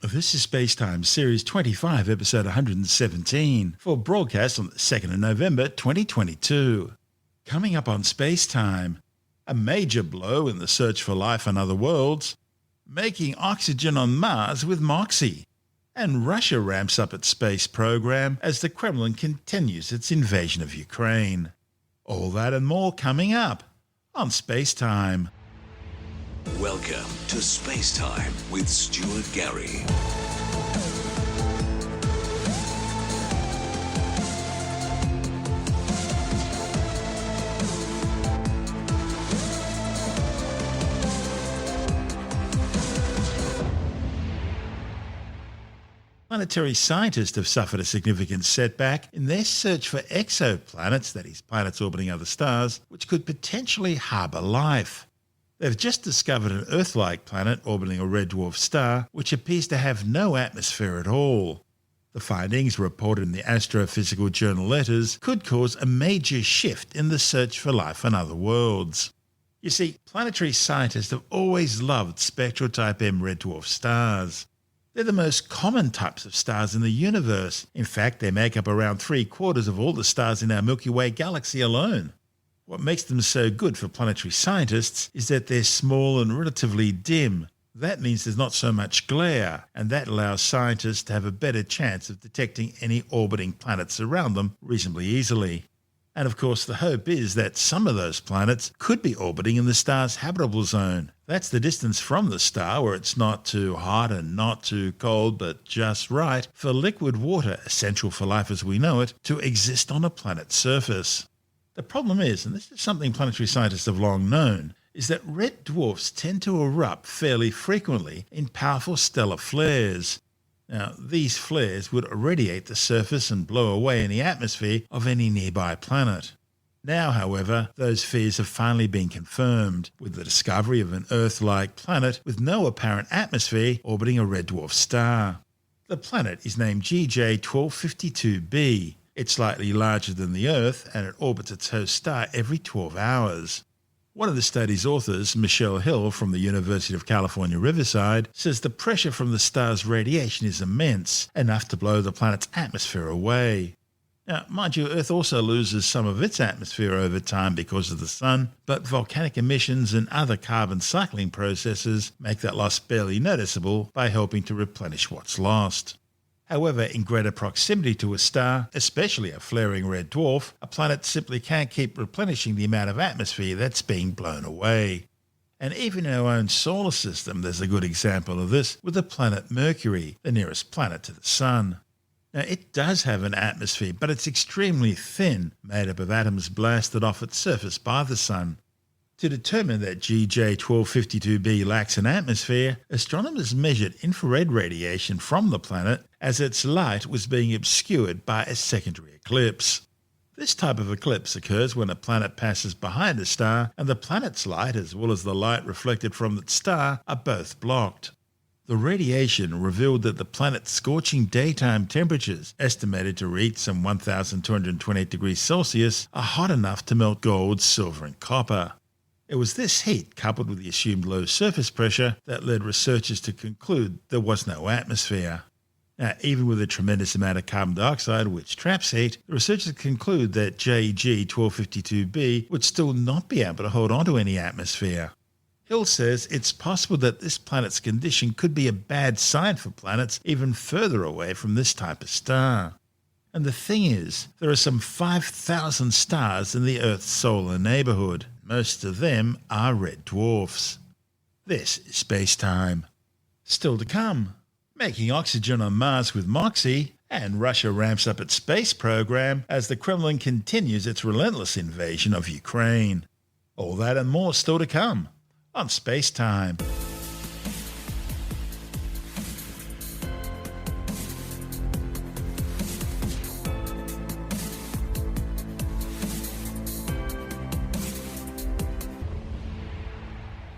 This is SpaceTime Series 25, Episode 117, for broadcast on the 2nd of November 2022. Coming up on SpaceTime, a major blow in the search for life on other worlds, making oxygen on Mars with MOXIE, and Russia ramps up its space program as the Kremlin continues its invasion of Ukraine. All that and more coming up on SpaceTime. Welcome to SpaceTime with Stuart-Gary. Planetary scientists have suffered a significant setback in their search for exoplanets, that is, planets orbiting other stars, which could potentially harbour life. They've just discovered an Earth-like planet orbiting a red dwarf star, which appears to have no atmosphere at all. The findings, reported in the astrophysical journal Letters, could cause a major shift in the search for life on other worlds. You see, planetary scientists have always loved spectral type M red dwarf stars. They're the most common types of stars in the universe. In fact, they make up around 3/4 of all the stars in our Milky Way galaxy alone. What makes them so good for planetary scientists is that they're small and relatively dim. That means there's not so much glare, and that allows scientists to have a better chance of detecting any orbiting planets around them reasonably easily. And of course, the hope is that some of those planets could be orbiting in the star's habitable zone. That's the distance from the star where it's not too hot and not too cold, but just right for liquid water, essential for life as we know it, to exist on a planet's surface. The problem is, and this is something planetary scientists have long known, is that red dwarfs tend to erupt fairly frequently in powerful stellar flares. Now, these flares would irradiate the surface and blow away any atmosphere of any nearby planet. Now, however, those fears have finally been confirmed, with the discovery of an Earth-like planet with no apparent atmosphere orbiting a red dwarf star. The planet is named GJ 1252b. It's slightly larger than the Earth, and it orbits its host star every 12 hours. One of the study's authors, Michelle Hill from the University of California, Riverside, says the pressure from the star's radiation is immense, enough to blow the planet's atmosphere away. Now, mind you, Earth also loses some of its atmosphere over time because of the sun, but volcanic emissions and other carbon cycling processes make that loss barely noticeable by helping to replenish what's lost. However, in greater proximity to a star, especially a flaring red dwarf, a planet simply can't keep replenishing the amount of atmosphere that's being blown away. And even in our own solar system, there's a good example of this with the planet Mercury, the nearest planet to the Sun. Now, it does have an atmosphere, but it's extremely thin, made up of atoms blasted off its surface by the Sun. To determine that GJ 1252b lacks an atmosphere, astronomers measured infrared radiation from the planet as its light was being obscured by a secondary eclipse. This type of eclipse occurs when a planet passes behind a star and the planet's light, as well as the light reflected from its star, are both blocked. The radiation revealed that the planet's scorching daytime temperatures, estimated to reach some 1,228 degrees Celsius, are hot enough to melt gold, silver and copper. It was this heat, coupled with the assumed low surface pressure, that led researchers to conclude there was no atmosphere. Now, even with a tremendous amount of carbon dioxide, which traps heat, the researchers conclude that GJ 1252b would still not be able to hold on to any atmosphere. Hill says it's possible that this planet's condition could be a bad sign for planets even further away from this type of star. And the thing is, there are some 5,000 stars in the Earth's solar neighbourhood. Most of them are red dwarfs. This is SpaceTime. Still to come, making oxygen on Mars with MOXIE, and Russia ramps up its space program as the Kremlin continues its relentless invasion of Ukraine. All that and more still to come on SpaceTime.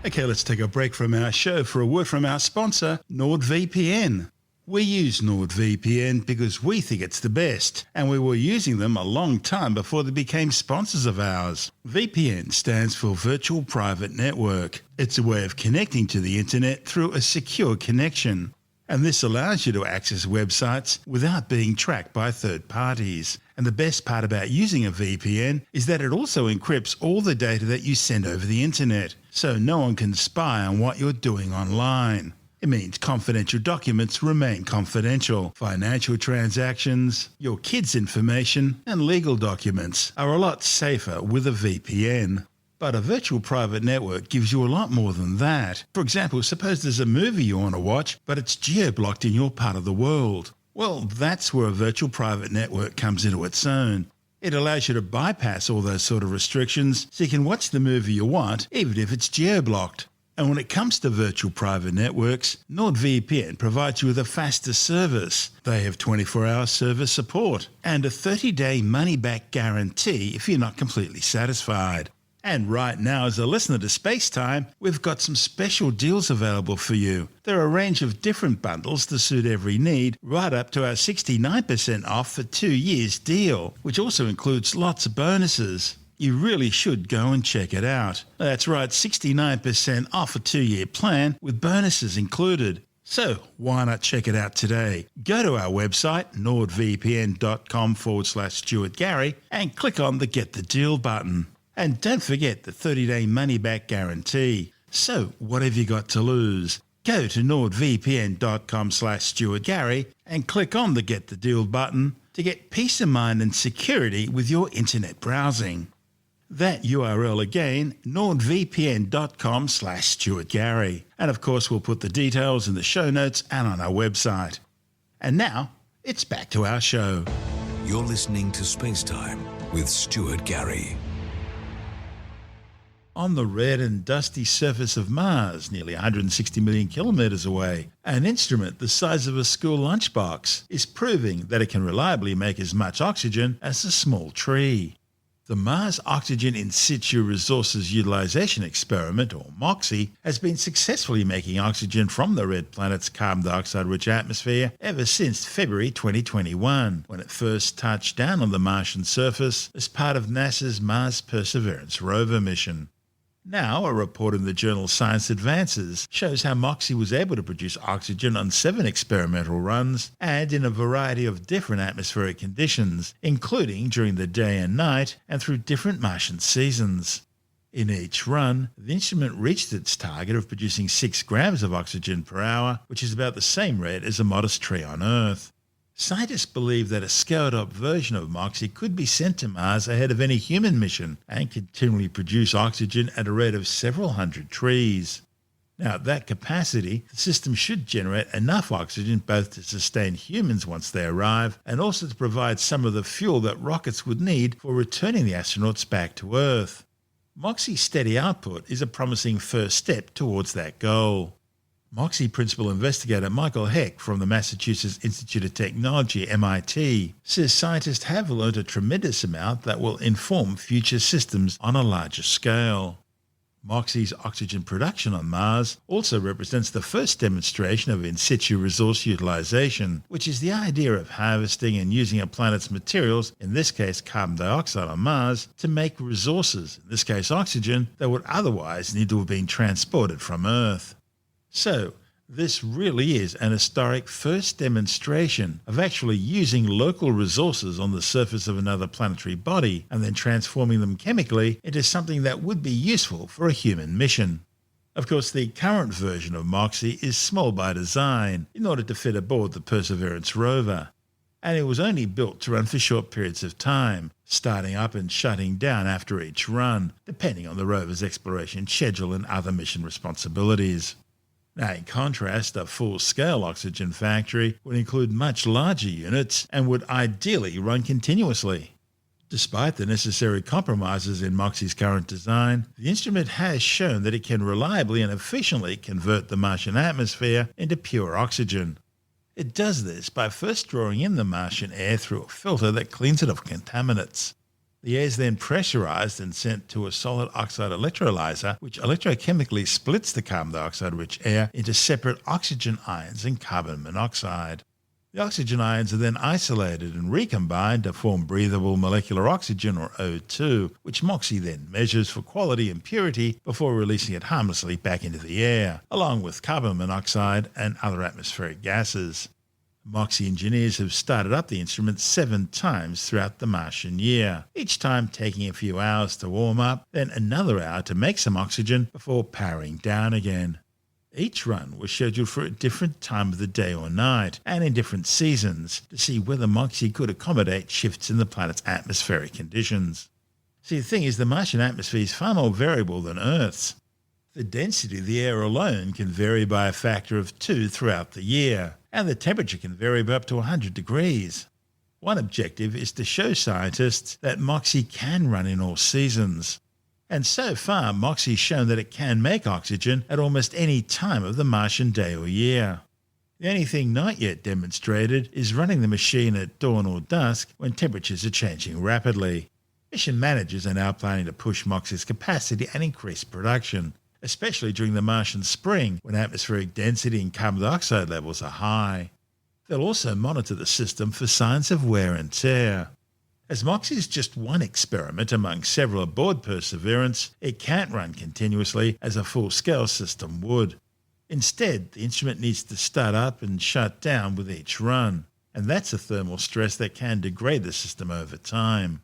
Okay, let's take a break from our show for a word from our sponsor, NordVPN. We use NordVPN because we think it's the best, and we were using them a long time before they became sponsors of ours. VPN stands for Virtual Private Network. It's a way of connecting to the internet through a secure connection. And this allows you to access websites without being tracked by third parties. And the best part about using a VPN is that it also encrypts all the data that you send over the internet, so no one can spy on what you're doing online. It means confidential documents remain confidential. Financial transactions, your kids' information, and legal documents are a lot safer with a VPN. But a virtual private network gives you a lot more than that. For example, suppose there's a movie you want to watch, but it's geo-blocked in your part of the world. Well, that's where a virtual private network comes into its own. It allows you to bypass all those sort of restrictions so you can watch the movie you want, even if it's geo-blocked. And when it comes to virtual private networks, NordVPN provides you with a faster service. They have 24-hour service support and a 30-day money-back guarantee if you're not completely satisfied. And right now, as a listener to SpaceTime, we've got some special deals available for you. There are a range of different bundles to suit every need, right up to our 69% off for 2 years deal, which also includes lots of bonuses. You really should go and check it out. That's right, 69% off a 2-year plan with bonuses included. So why not check it out today? Go to our website, nordvpn.com/StuartGary, and click on the Get the Deal button. And don't forget the 30-day money-back guarantee. So what have you got to lose? Go to nordvpn.com/StuartGary and click on the Get the Deal button to get peace of mind and security with your internet browsing. That URL again, nordvpn.com/StuartGary. And of course, we'll put the details in the show notes and on our website. And now, it's back to our show. You're listening to SpaceTime with Stuart Gary. On the red and dusty surface of Mars, nearly 160 million kilometres away, an instrument the size of a school lunchbox is proving that it can reliably make as much oxygen as a small tree. The Mars Oxygen In Situ Resources Utilization Experiment, or MOXIE, has been successfully making oxygen from the red planet's carbon dioxide-rich atmosphere ever since February 2021, when it first touched down on the Martian surface as part of NASA's Mars Perseverance rover mission. Now, a report in the journal Science Advances shows how MOXIE was able to produce oxygen on 7 experimental runs and in a variety of different atmospheric conditions, including during the day and night and through different Martian seasons. In each run, the instrument reached its target of producing 6 grams of oxygen per hour, which is about the same rate as a modest tree on Earth. Scientists believe that a scaled-up version of MOXIE could be sent to Mars ahead of any human mission and continually produce oxygen at a rate of several hundred trees. Now, at that capacity, the system should generate enough oxygen both to sustain humans once they arrive and also to provide some of the fuel that rockets would need for returning the astronauts back to Earth. MOXIE's steady output is a promising first step towards that goal. MOXIE principal investigator Michael Heck from the Massachusetts Institute of Technology, MIT, says scientists have learned a tremendous amount that will inform future systems on a larger scale. MOXIE's oxygen production on Mars also represents the first demonstration of in situ resource utilization, which is the idea of harvesting and using a planet's materials, in this case carbon dioxide on Mars, to make resources, in this case oxygen, that would otherwise need to have been transported from Earth. So, this really is an historic first demonstration of actually using local resources on the surface of another planetary body and then transforming them chemically into something that would be useful for a human mission. Of course, the current version of MOXIE is small by design in order to fit aboard the Perseverance rover, and it was only built to run for short periods of time, starting up and shutting down after each run, depending on the rover's exploration schedule and other mission responsibilities. Now, in contrast, a full-scale oxygen factory would include much larger units and would ideally run continuously. Despite the necessary compromises in MOXIE's current design, the instrument has shown that it can reliably and efficiently convert the Martian atmosphere into pure oxygen. It does this by first drawing in the Martian air through a filter that cleans it of contaminants. The air is then pressurized and sent to a solid oxide electrolyzer, which electrochemically splits the carbon dioxide-rich air into separate oxygen ions and carbon monoxide. The oxygen ions are then isolated and recombined to form breathable molecular oxygen, or O2, which MOXIE then measures for quality and purity before releasing it harmlessly back into the air, along with carbon monoxide and other atmospheric gases. MOXIE engineers have started up the instrument 7 times throughout the Martian year, each time taking a few hours to warm up, then another hour to make some oxygen before powering down again. Each run was scheduled for a different time of the day or night, and in different seasons, to see whether MOXIE could accommodate shifts in the planet's atmospheric conditions. See, the thing is, the Martian atmosphere is far more variable than Earth's. The density of the air alone can vary by a factor of 2 throughout the year, and the temperature can vary by up to 100 degrees. One objective is to show scientists that MOXIE can run in all seasons. And so far, MOXIE's shown that it can make oxygen at almost any time of the Martian day or year. The only thing not yet demonstrated is running the machine at dawn or dusk when temperatures are changing rapidly. Mission managers are now planning to push MOXIE's capacity and increase production, especially during the Martian spring when atmospheric density and carbon dioxide levels are high. They'll also monitor the system for signs of wear and tear. As MOXIE is just one experiment among several aboard Perseverance, it can't run continuously as a full-scale system would. Instead, the instrument needs to start up and shut down with each run, and that's a thermal stress that can degrade the system over time.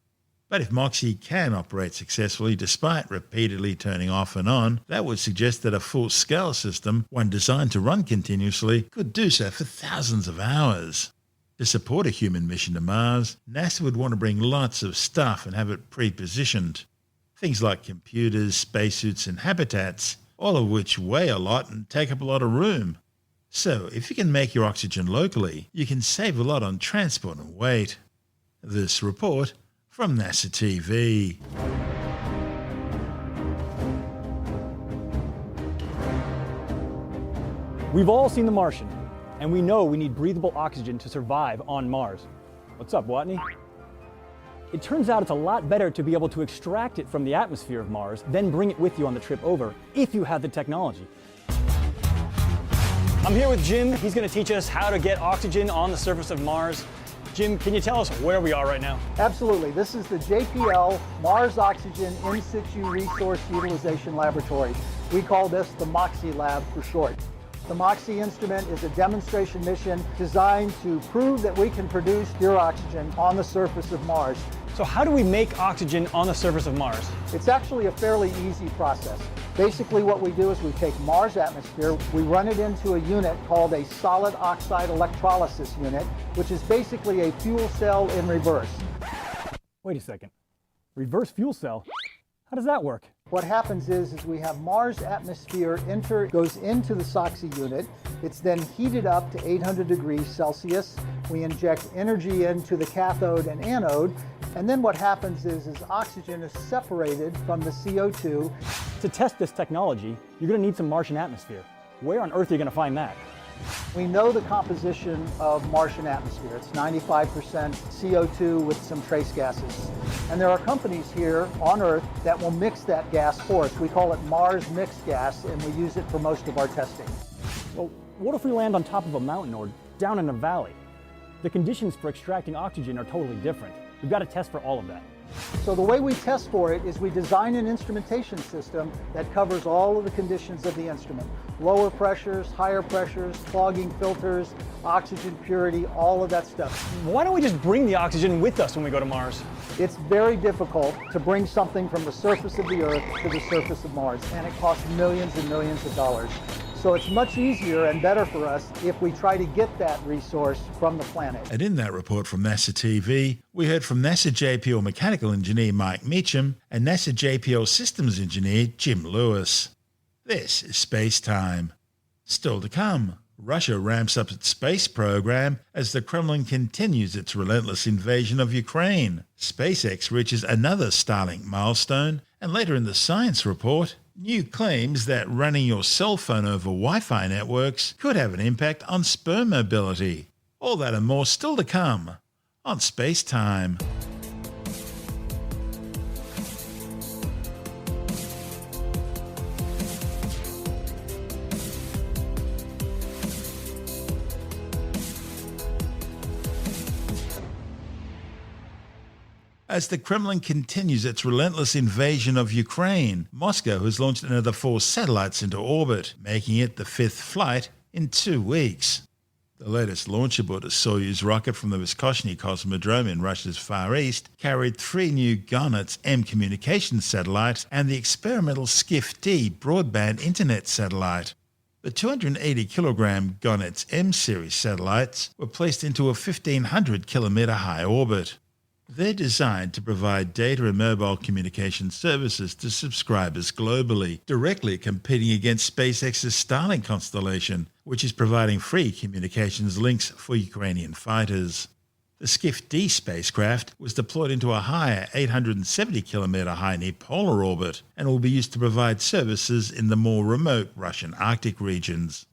But if MOXIE can operate successfully despite repeatedly turning off and on, that would suggest that a full-scale system, one designed to run continuously, could do so for thousands of hours. To support a human mission to Mars, NASA would want to bring lots of stuff and have it pre-positioned. Things like computers, spacesuits and habitats, all of which weigh a lot and take up a lot of room. So if you can make your oxygen locally, you can save a lot on transport and weight. This report from NASA TV. We've all seen The Martian, and we know we need breathable oxygen to survive on Mars. What's up, Watney? It turns out it's a lot better to be able to extract it from the atmosphere of Mars, then bring it with you on the trip over, if you have the technology. I'm here with Jim. He's going to teach us how to get oxygen on the surface of Mars. Jim, can you tell us where we are right now? Absolutely. This is the JPL Mars Oxygen In Situ Resource Utilization Laboratory. We call this the MOXIE lab for short. The MOXIE instrument is a demonstration mission designed to prove that we can produce pure oxygen on the surface of Mars. So how do we make oxygen on the surface of Mars? It's actually a fairly easy process. Basically what we do is we take Mars atmosphere, we run it into a unit called a solid oxide electrolysis unit, which is basically a fuel cell in reverse. Wait a second. Reverse fuel cell? How does that work? What happens is we have Mars atmosphere goes into the SOXY unit. It's then heated up to 800 degrees Celsius. We inject energy into the cathode and anode. And then what happens is oxygen is separated from the CO2. To test this technology, you're going to need some Martian atmosphere. Where on Earth are you going to find that? We know the composition of Martian atmosphere. It's 95% CO2 with some trace gases. And there are companies here on Earth that will mix that gas for us. We call it Mars mixed gas, and we use it for most of our testing. Well, what if we land on top of a mountain or down in a valley? The conditions for extracting oxygen are totally different. We've got to test for all of that. So the way we test for it is we design an instrumentation system that covers all of the conditions of the instrument. Lower pressures, higher pressures, clogging filters, oxygen purity, all of that stuff. Why don't we just bring the oxygen with us when we go to Mars? It's very difficult to bring something from the surface of the Earth to the surface of Mars, and it costs millions and millions of dollars. So it's much easier and better for us if we try to get that resource from the planet. And in that report from NASA TV, we heard from NASA JPL mechanical engineer Mike Meacham and NASA JPL systems engineer Jim Lewis. This is SpaceTime. Still to come, Russia ramps up its space program as the Kremlin continues its relentless invasion of Ukraine. SpaceX reaches another Starlink milestone, and later in the science report, new claims that running your cell phone over Wi-Fi networks could have an impact on sperm mobility. All that and more still to come on SpaceTime. As the Kremlin continues its relentless invasion of Ukraine, Moscow has launched another 4 satellites into orbit, making it the 5th flight in 2 weeks. The latest launch aboard a Soyuz rocket from the Vostochny Cosmodrome in Russia's Far East carried 3 new Gonets M communications satellites and the experimental Skiff-D broadband internet satellite. The 280-kilogram Gonets M series satellites were placed into a 1,500-kilometre high orbit. They're designed to provide data and mobile communication services to subscribers globally, directly competing against SpaceX's Starlink constellation, which is providing free communications links for Ukrainian fighters. The Skiff-D spacecraft was deployed into a higher 870-kilometre high near polar orbit and will be used to provide services in the more remote Russian Arctic regions.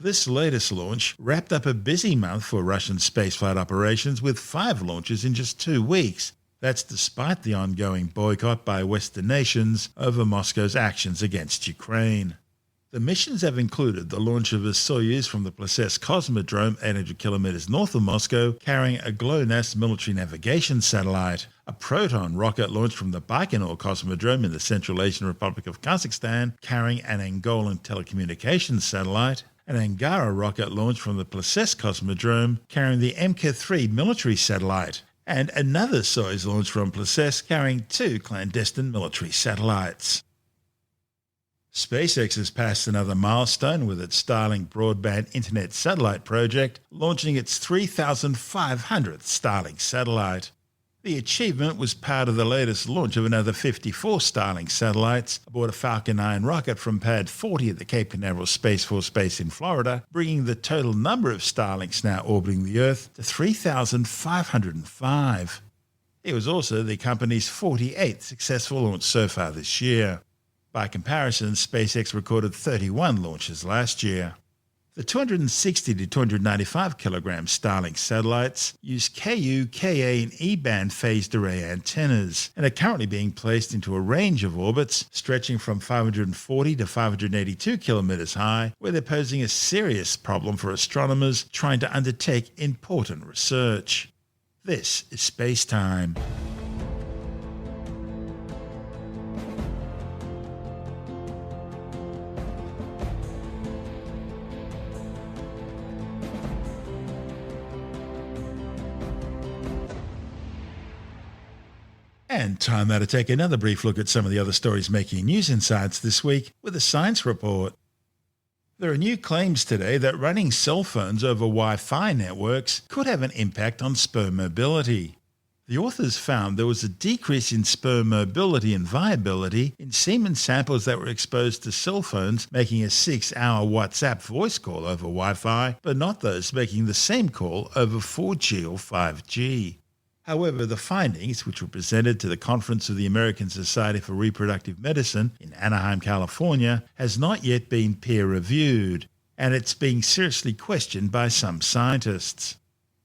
This latest launch wrapped up a busy month for Russian spaceflight operations with 5 launches in just 2 weeks. That's despite the ongoing boycott by Western nations over Moscow's actions against Ukraine. The missions have included the launch of a Soyuz from the Plesetsk Cosmodrome 800 kilometers north of Moscow, carrying a GLONASS military navigation satellite, a Proton rocket launched from the Baikonur Cosmodrome in the Central Asian Republic of Kazakhstan, carrying an Angolan telecommunications satellite, an Angara rocket launched from the Plesetsk Cosmodrome, carrying the MK-3 military satellite, and another Soyuz launched from Plesetsk carrying 2 clandestine military satellites. SpaceX has passed another milestone with its Starlink Broadband Internet satellite project, launching its 3,500th Starlink satellite. The achievement was part of the latest launch of another 54 Starlink satellites aboard a Falcon 9 rocket from Pad 40 at the Cape Canaveral Space Force Base in Florida, bringing the total number of Starlinks now orbiting the Earth to 3,505. It was also the company's 48th successful launch so far this year. By comparison, SpaceX recorded 31 launches last year. The 260 to 295 kilogram Starlink satellites use Ku, Ka and E-band phased array antennas and are currently being placed into a range of orbits stretching from 540 to 582 kilometers high, where they're posing a serious problem for astronomers trying to undertake important research. This is SpaceTime. And time now to take another brief look at some of the other stories making news in science this week with a science report. There are new claims today that running cell phones over Wi-Fi networks could have an impact on sperm mobility. The authors found there was a decrease in sperm mobility and viability in semen samples that were exposed to cell phones making a 6-hour WhatsApp voice call over Wi-Fi, but not those making the same call over 4G or 5G. However, the findings, which were presented to the Conference of the American Society for Reproductive Medicine in Anaheim, California, has not yet been peer-reviewed, and it's being seriously questioned by some scientists.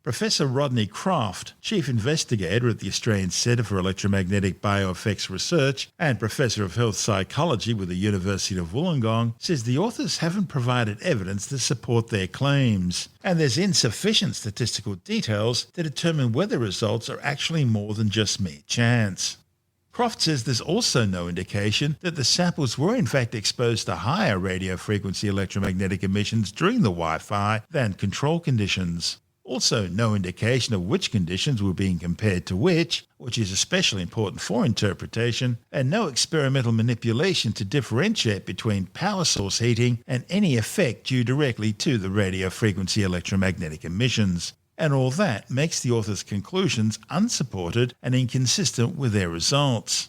Professor Rodney Croft, Chief Investigator at the Australian Centre for Electromagnetic Bioeffects Research and Professor of Health Psychology with the University of Wollongong, says the authors haven't provided evidence to support their claims, and there's insufficient statistical details to determine whether results are actually more than just mere chance. Croft says there's also no indication that the samples were in fact exposed to higher radio frequency electromagnetic emissions during the Wi-Fi than control conditions. Also, no indication of which conditions were being compared to which is especially important for interpretation, and no experimental manipulation to differentiate between power source heating and any effect due directly to the radio frequency electromagnetic emissions. And all that makes the authors' conclusions unsupported and inconsistent with their results.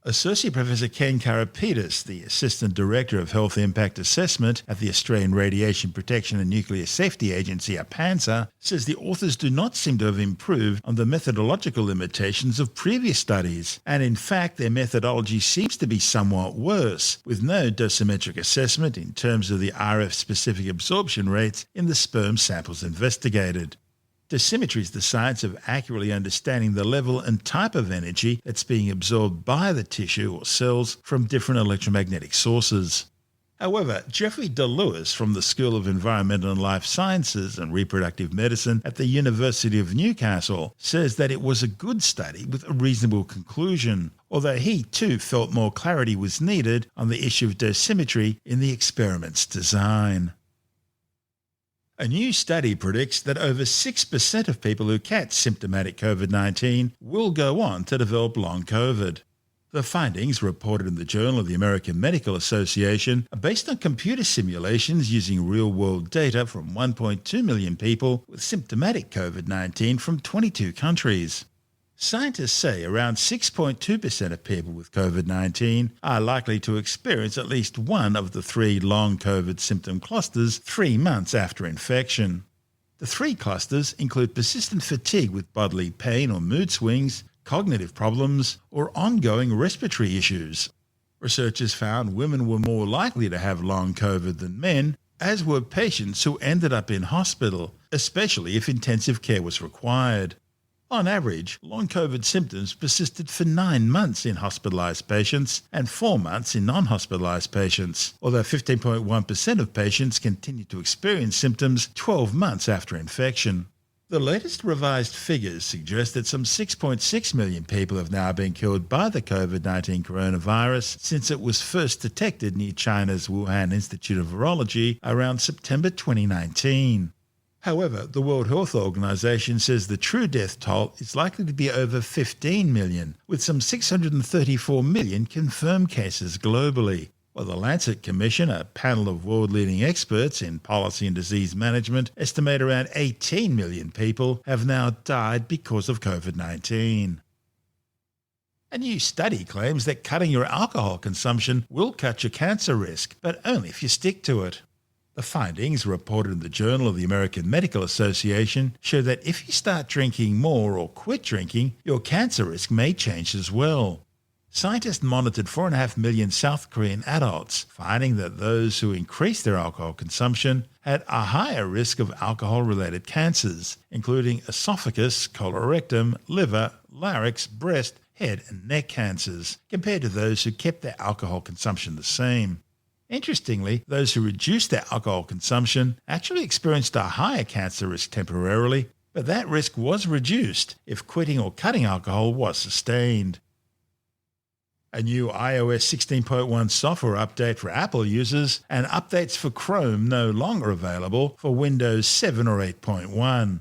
Associate Professor Ken Karapetis, the Assistant Director of Health Impact Assessment at the Australian Radiation Protection and Nuclear Safety Agency, APANSA, says the authors do not seem to have improved on the methodological limitations of previous studies, and in fact their methodology seems to be somewhat worse, with no dosimetric assessment in terms of the RF-specific absorption rates in the sperm samples investigated. Dosimetry is the science of accurately understanding the level and type of energy that's being absorbed by the tissue or cells from different electromagnetic sources. However, Jeffrey DeLewis from the School of Environmental and Life Sciences and Reproductive Medicine at the University of Newcastle says that it was a good study with a reasonable conclusion, although he too felt more clarity was needed on the issue of dosimetry in the experiment's design. A new study predicts that over 6% of people who catch symptomatic COVID-19 will go on to develop long COVID. The findings, reported in the Journal of the American Medical Association, are based on computer simulations using real-world data from 1.2 million people with symptomatic COVID-19 from 22 countries. Scientists say around 6.2% of people with COVID-19 are likely to experience at least one of the 3 long COVID symptom clusters 3 months after infection. The 3 clusters include persistent fatigue with bodily pain or mood swings, cognitive problems, or ongoing respiratory issues. Researchers found women were more likely to have long COVID than men, as were patients who ended up in hospital, especially if intensive care was required. On average, long COVID symptoms persisted for 9 months in hospitalised patients and 4 months in non-hospitalised patients, although 15.1% of patients continued to experience symptoms 12 months after infection. The latest revised figures suggest that some 6.6 million people have now been killed by the COVID-19 coronavirus since it was first detected near China's Wuhan Institute of Virology around September 2019. However, the World Health Organization says the true death toll is likely to be over 15 million, with some 634 million confirmed cases globally. While the Lancet Commission, a panel of world-leading experts in policy and disease management, estimate around 18 million people have now died because of COVID-19. A new study claims that cutting your alcohol consumption will cut your cancer risk, but only if you stick to it. The findings, reported in the Journal of the American Medical Association, show that if you start drinking more or quit drinking, your cancer risk may change as well. Scientists monitored 4.5 million South Korean adults, finding that those who increased their alcohol consumption had a higher risk of alcohol-related cancers, including esophagus, colorectal, liver, larynx, breast, head and neck cancers, compared to those who kept their alcohol consumption the same. Interestingly, those who reduced their alcohol consumption actually experienced a higher cancer risk temporarily, but that risk was reduced if quitting or cutting alcohol was sustained. A new iOS 16.1 software update for Apple users and updates for Chrome no longer available for Windows 7 or 8.1.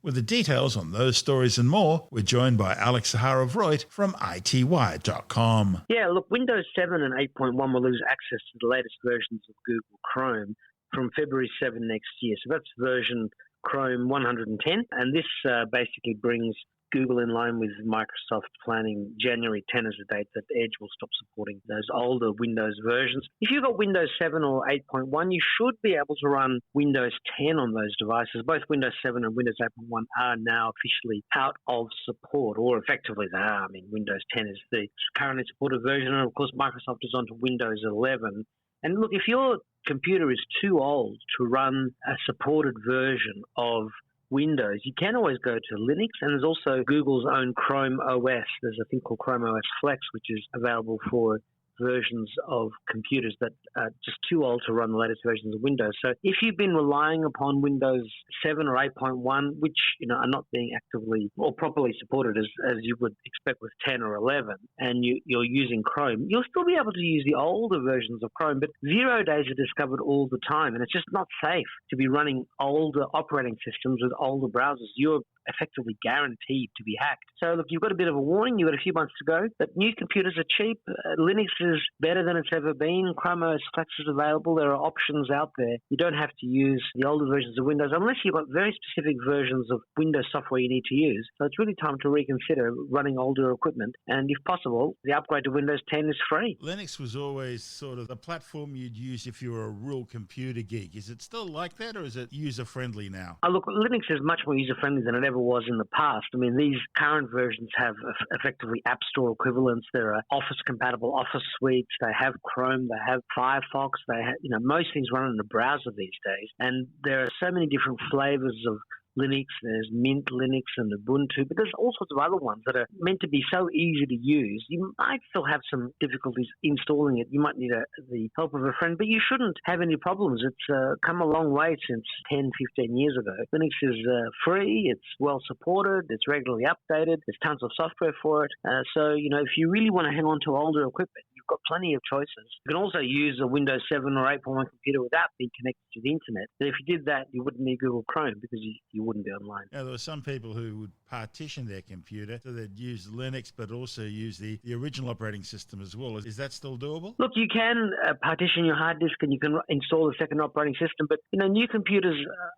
With the details on those stories and more, we're joined by Alex Zaharov-Reutt from ITWire.com. Yeah, look, Windows 7 and 8.1 will lose access to the latest versions of Google Chrome from February 7 next year. So that's version Chrome 110, and this basically brings Google in line with Microsoft planning January 10 as a date that Edge will stop supporting those older Windows versions. If you've got Windows 7 or 8.1, you should be able to run Windows 10 on those devices. Both Windows 7 and Windows 8.1 are now officially out of support, or effectively they are. I mean, Windows 10 is the currently supported version, and of course Microsoft is on to Windows 11. And look, if your computer is too old to run a supported version of Windows, you can always go to Linux, and there's also Google's own Chrome OS. There's a thing called Chrome OS Flex, which is available for versions of computers that are just too old to run the latest versions of Windows. So if you've been relying upon Windows 7 or 8.1, which are not being actively or properly supported as you would expect with 10 or 11, and you're using Chrome, you'll still be able to use the older versions of Chrome, but 0 days are discovered all the time, and it's just not safe to be running older operating systems with older browsers. You're effectively guaranteed to be hacked. So look, you've got a bit of a warning. You've got a few months to go, but new computers are cheap. Linux is better than it's ever been. Chrome OS Flex is available. There are options out there. You don't have to use the older versions of Windows unless you've got very specific versions of Windows software you need to use. So it's really time to reconsider running older equipment, and if possible, the upgrade to Windows 10 is free. Linux was always sort of the platform you'd use if you were a real computer geek. Is it still like that, or is it user-friendly now? Look, Linux is much more user-friendly than it ever was in the past. I mean, these current versions have effectively App Store equivalents. There are Office-compatible Office suites. They have Chrome. They have Firefox. They have, most things run in the browser these days. And there are so many different flavors of Linux, there's Mint Linux and Ubuntu, but there's all sorts of other ones that are meant to be so easy to use. You might still have some difficulties installing it. You might need the help of a friend, but you shouldn't have any problems. It's come a long way since 10, 15 years ago. Linux is free, it's well supported, it's regularly updated, there's tons of software for it. So, if you really want to hang on to older equipment, you've got plenty of choices. You can also use a Windows 7 or 8.1 computer without being connected to the internet. But if you did that, you wouldn't need Google Chrome because you wouldn't be online. Now, there were some people who would partition their computer so they'd use Linux but also use the original operating system as well. Is that still doable? Look, you can partition your hard disk and you can install a second operating system, but new computers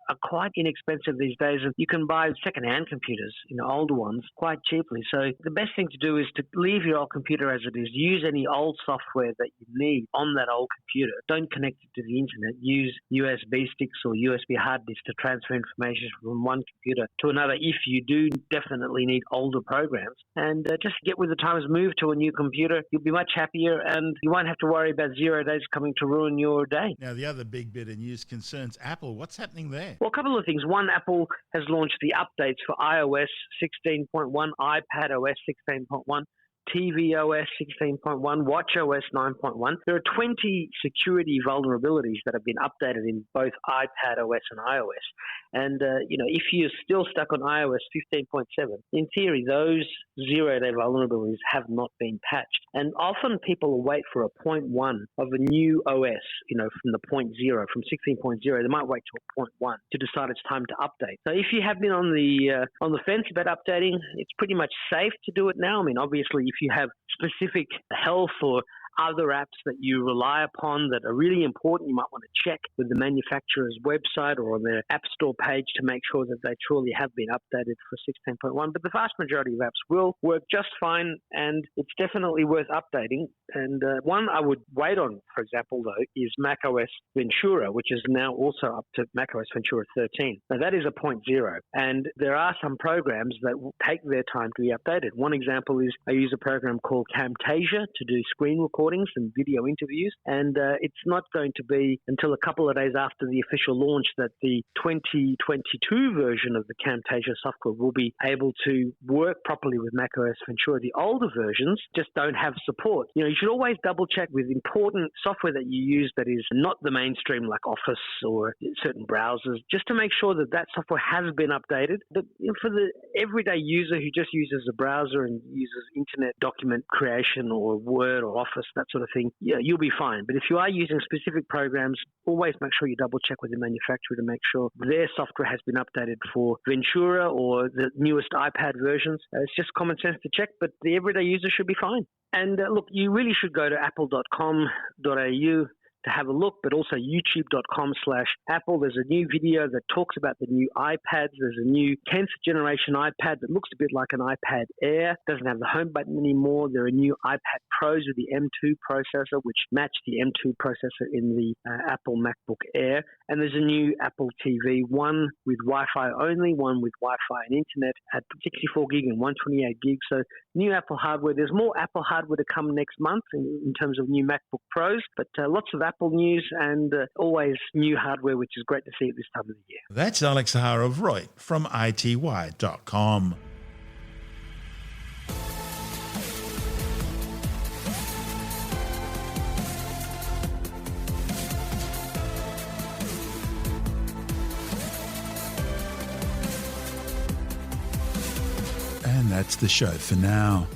are quite inexpensive these days. You can buy second-hand computers, older ones, quite cheaply. So the best thing to do is to leave your old computer as it is. Use any old software that you need on that old computer. Don't connect it to the internet. Use USB sticks or USB hard disks to transfer information from one computer to another if you do definitely need older programs. And just get with the times, move to a new computer. You'll be much happier and you won't have to worry about 0 days coming to ruin your day. Now, the other big bit of news concerns Apple. What's happening there? Well, a couple of things. One, Apple has launched the updates for iOS 16.1, iPadOS 16.1, tvOS 16.1, watchOS 9.1. There are 20 security vulnerabilities that have been updated in both iPadOS and iOS. And, if you're still stuck on iOS 15.7, in theory, those 0-day vulnerabilities have not been patched. And often people wait for a 0.1 of a new OS, from the 0.0, from 16.0. They might wait till a 0.1 to decide it's time to update. So if you have been on the fence about updating, it's pretty much safe to do it now. I mean, obviously, if you have specific health or other apps that you rely upon that are really important, you might want to check with the manufacturer's website or on their App Store page to make sure that they truly have been updated for 16.1. But the vast majority of apps will work just fine, and it's definitely worth updating. And one I would wait on, for example, though, is macOS Ventura, which is now also up to macOS Ventura 13. Now, that is a 0.0, and there are some programs that will take their time to be updated. One example is I use a program called Camtasia to do screen recordings and video interviews, and it's not going to be until a couple of days after the official launch that the 2022 version of the Camtasia software will be able to work properly with macOS Ventura. The older versions just don't have support. You should always double check with important software that you use that is not the mainstream, like Office or certain browsers, just to make sure that software has been updated. But for the everyday user who just uses a browser and uses internet document creation or Word or Office, that sort of thing, you'll be fine. But if you are using specific programs, always make sure you double check with the manufacturer to make sure their software has been updated for Ventura or the newest iPad versions. It's just common sense to check, but the everyday user should be fine. And look, you really should go to apple.com.au to have a look, but also youtube.com/Apple. There's a new video that talks about the new iPads. There's a new 10th generation iPad that looks a bit like an iPad Air. Doesn't have the home button anymore. There are new iPad Pros with the M2 processor, which match the M2 processor in the Apple MacBook Air. And there's a new Apple TV, one with Wi-Fi only, one with Wi-Fi and internet at 64 gig and 128 gig. So new Apple hardware. There's more Apple hardware to come next month in terms of new MacBook Pros, but lots of Apple news and always new hardware, which is great to see at this time of the year. That's Alex Zaharov-Reut from ity.com. And that's the show for now.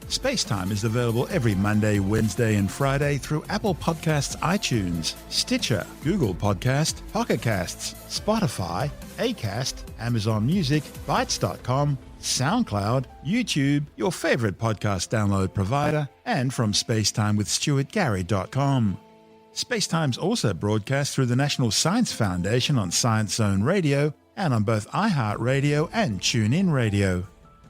SpaceTime is available every Monday, Wednesday and Friday through Apple Podcasts, iTunes, Stitcher, Google Podcast, Pocket Casts, Spotify, Acast, Amazon Music, Bytes.com, SoundCloud, YouTube, your favorite podcast download provider, and from spacetimewithstuartgary.com. SpaceTime's also broadcast through the National Science Foundation on Science Zone Radio and on both iHeartRadio and TuneIn Radio.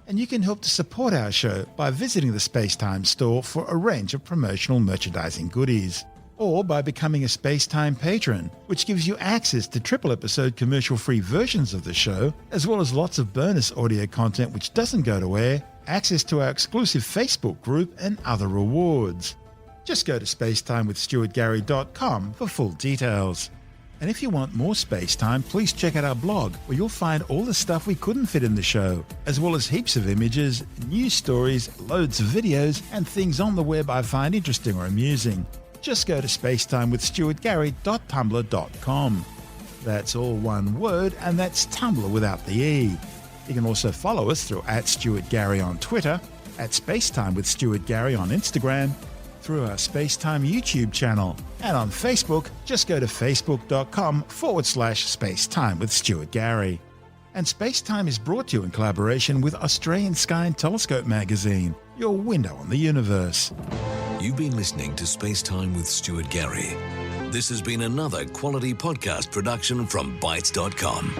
And you can help to support our show by visiting the SpaceTime store for a range of promotional merchandising goodies, or by becoming a SpaceTime patron, which gives you access to triple-episode commercial-free versions of the show, as well as lots of bonus audio content which doesn't go to air, access to our exclusive Facebook group, and other rewards. Just go to spacetimewithstuartgary.com for full details. And if you want more space time, please check out our blog, where you'll find all the stuff we couldn't fit in the show, as well as heaps of images, news stories, loads of videos, and things on the web I find interesting or amusing. Just go to spacetimewithstuartgary.tumblr.com. That's all one word, and that's Tumblr without the E. You can also follow us through @StuartGary on Twitter, @SpaceTimeWithStuartGary on Instagram, through our SpaceTime YouTube channel, and on Facebook, just go to facebook.com/SpaceTimeWithStuartGary. And SpaceTime is brought to you in collaboration with Australian Sky and Telescope magazine, your window on the universe. You've been listening to SpaceTime with Stuart Gary. This has been another quality podcast production from Bytes.com.